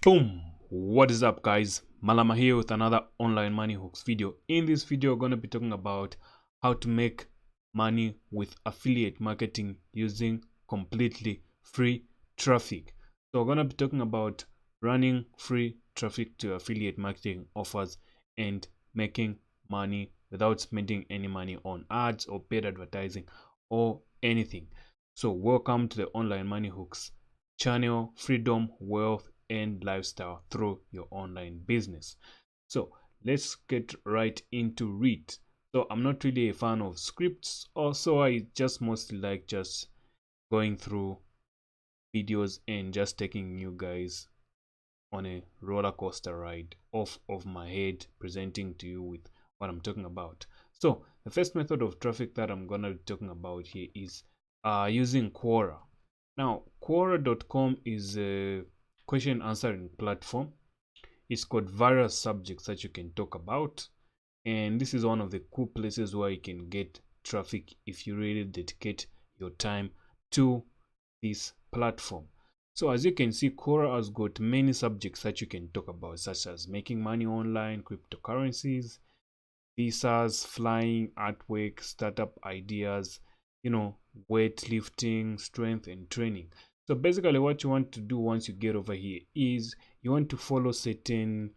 Boom! What is up, guys? Malama here with another online money hooks video. In this video, we're going to be talking about how to make money with affiliate marketing using completely free traffic. So we're going to be talking about running free traffic to affiliate marketing offers and making money without spending any money on ads or paid advertising or anything. So welcome to the online money hooks channel, freedom, wealth, and lifestyle through your online business. So let's get right into it. So I'm not really a fan of scripts, also I just mostly like just going through videos and just taking you guys on a roller coaster ride off of my head, presenting to you with what I'm talking about. So the first method of traffic that I'm gonna be talking about here is using Quora. Now, Quora.com is a question answering platform. It's got various subjects that you can talk about, and this is one of the cool places where you can get traffic if you really dedicate your time to this platform. So as you can see, Quora has got many subjects that you can talk about, such as making money online, cryptocurrencies, visas, flying, artwork, startup ideas, weightlifting, strength and training. So basically what you want to do once you get over here is you want to follow certain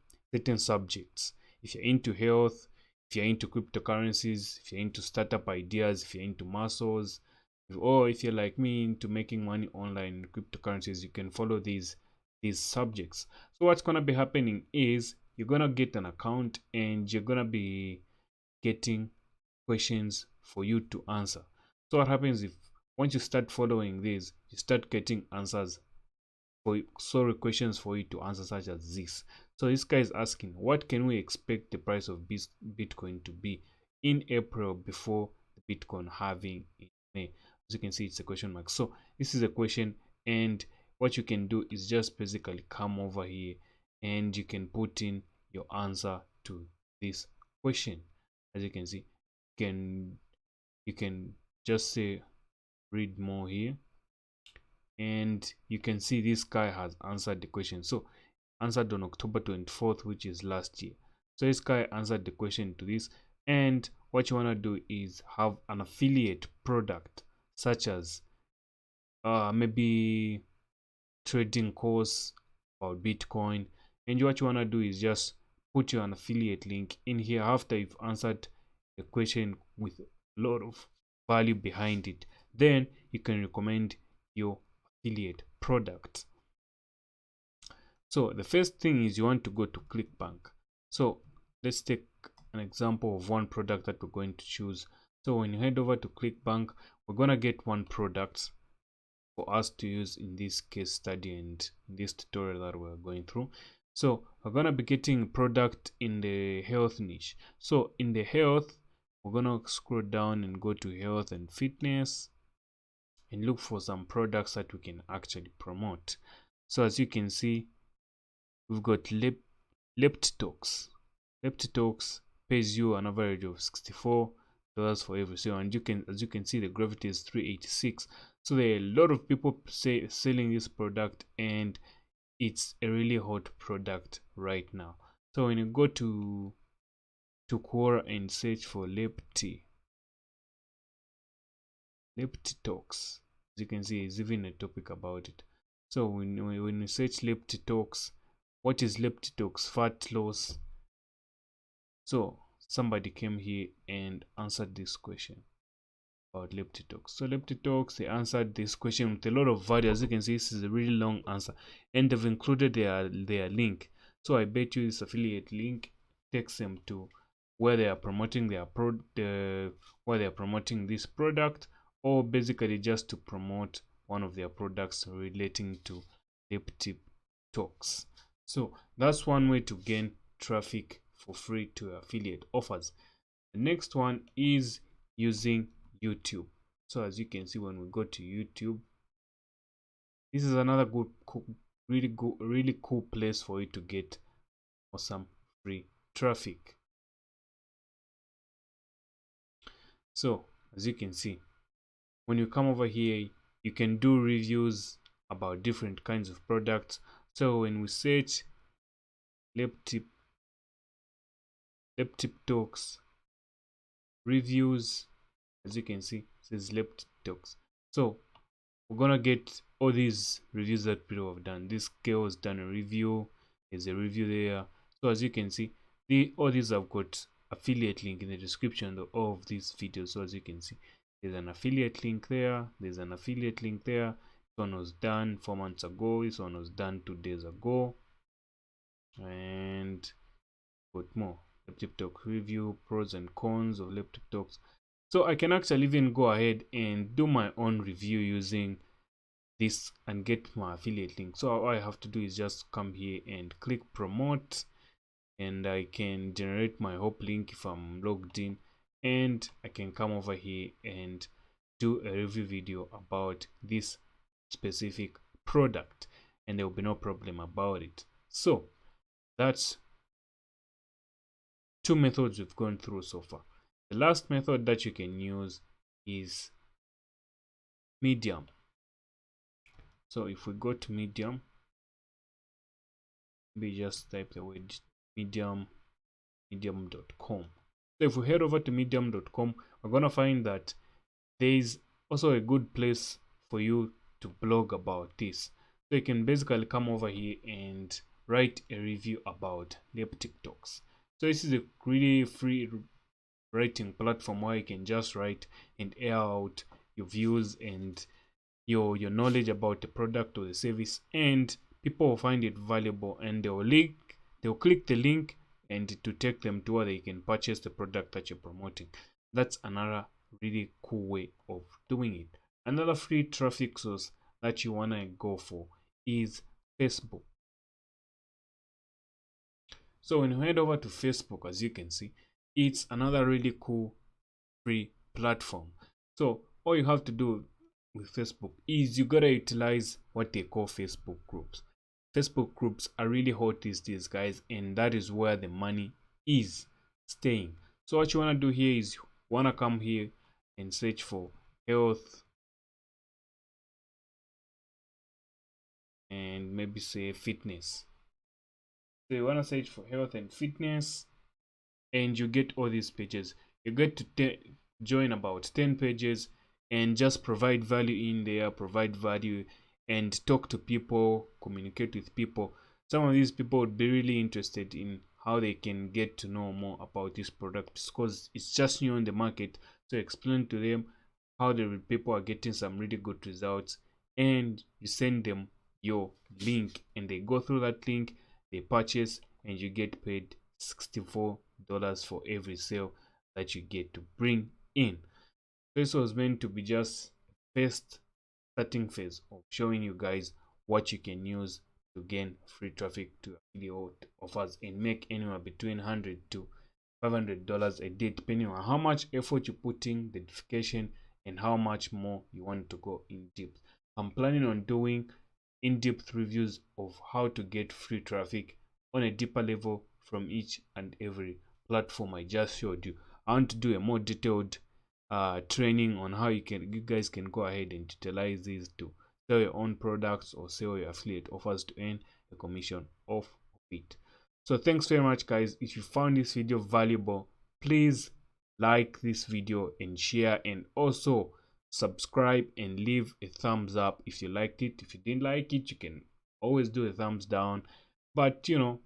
subjects. If you're into health, if you're into cryptocurrencies, if you're into startup ideas, if you're into muscles, or if you're like me into making money online in cryptocurrencies, you can follow these subjects. So what's gonna be happening is you're gonna get an account and you're gonna be getting questions for you to answer. So what happens if once you start following these, you start getting answers questions for you to answer, such as this. So this guy is asking, what can we expect the price of Bitcoin to be in April before the Bitcoin halving in May? As you can see, it's a question mark. So this is a question, and what you can do is just basically come over here and you can put in your answer to this question. As you can see, you can just say read more here, and you can see this guy has answered the question. So answered on October 24th, which is last year. So this guy answered the question to this, and what you want to do is have an affiliate product, such as maybe trading course about Bitcoin. And what you want to do is just put your an affiliate link in here after you've answered the question with a lot of value behind it. Then you can recommend your affiliate product. So the first thing is you want to go to ClickBank. So let's take an example of one product that we're going to choose. So when you head over to ClickBank, we're gonna get one product for us to use in this case study and in this tutorial that we're going through. So we're gonna be getting product in the health niche. So in the health, we're gonna scroll down and go to health and fitness and look for some products that we can actually promote. So as you can see, we've got Leptitox. Leptitox pays you an average of $64 for every sale, and as you can see, the gravity is 386. So there are a lot of people selling this product, and it's a really hot product right now. So when you go to Quora and search for Leptitox, as you can see, there's even a topic about it. So when you search Leptitox, what is Leptitox? Fat loss. So somebody came here and answered this question about Leptitox. So Leptitox, they answered this question with a lot of value. As you can see, this is a really long answer, and they've included their link. So I bet you this affiliate link takes them to where they are promoting where they are promoting this product, or basically just to promote one of their products relating to Leptitox. So that's one way to gain traffic for free to affiliate offers. The next one is using YouTube. So as you can see, when we go to YouTube, this is another really cool place for you to get awesome free traffic. So as you can see, when you come over here, you can do reviews about different kinds of products. So when we search Leptip Talks reviews, as you can see, it says Leptip Talks. So we're gonna get all these reviews that people have done. This girl has done a review. There's a review there. So as you can see, all these have got affiliate link in the description of all of these videos. So as you can see, there's an affiliate link there. There's an affiliate link there. This one was done 4 months ago. This one was done 2 days ago. And got more. Leptip Talk review, pros and cons of Leptip Talks. So I can actually even go ahead and do my own review using this and get my affiliate link. So all I have to do is just come here and click promote, and I can generate my Hope link if I'm logged in, and I can come over here and do a review video about this specific product, and there will be no problem about it. So that's 2 methods we've gone through so far. The last method that you can use is Medium. So if we go to Medium, we just type the word medium.com. So if we head over to medium.com, we're gonna find that there is also a good place for you to blog about this. So you can basically come over here and write a review about Leptip Talks. So this is a really free writing platform where you can just write and air out your views and your knowledge about the product or the service, and people will find it valuable, and they'll click the link and to take them to where they can purchase the product that you're promoting. That's another really cool way of doing it. Another free traffic source that you want to go for is Facebook. So when you head over to Facebook, as you can see, it's another really cool free platform. So all you have to do with Facebook is you gotta utilize what they call Facebook groups. Facebook groups are really hot these days, guys, and that is where the money is staying. So what you want to do here is you want to come here and search for health and maybe say fitness. So you want to search for health and fitness, and you get all these pages. You get to join about 10 pages and just provide value in there, provide value and talk to people, communicate with people. Some of these people would be really interested in how they can get to know more about this product because it's just new on the market. So explain to them how the people are getting some really good results, and you send them your link and they go through that link, they purchase, and you get paid $64 for every sale that you get to bring in. This was meant to be just first starting phase of showing you guys what you can use to gain free traffic to affiliate offers and make anywhere between $100 to $500 a day, depending on how much effort you put in, the dedication, and how much more you want to go in depth. I'm planning on doing in-depth reviews of how to get free traffic on a deeper level from each and every platform I just showed you. I want to do a more detailed training on how you guys can go ahead and utilize these to sell your own products or sell your affiliate offers to earn a commission off of it. So thanks very much, guys. If you found this video valuable, please like this video and share, and also subscribe and leave a thumbs up if you liked it. If you didn't like it, you can always do a thumbs down, but you know,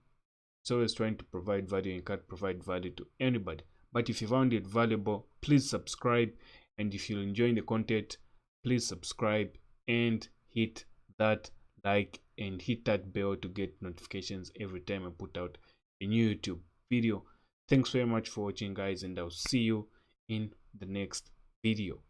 it's always trying to provide value and can't provide value to anybody. But if you found it valuable, please subscribe, and if you're enjoying the content, please subscribe and hit that like and hit that bell to get notifications every time I put out a new YouTube video. Thanks very much for watching, guys, and I'll see you in the next video.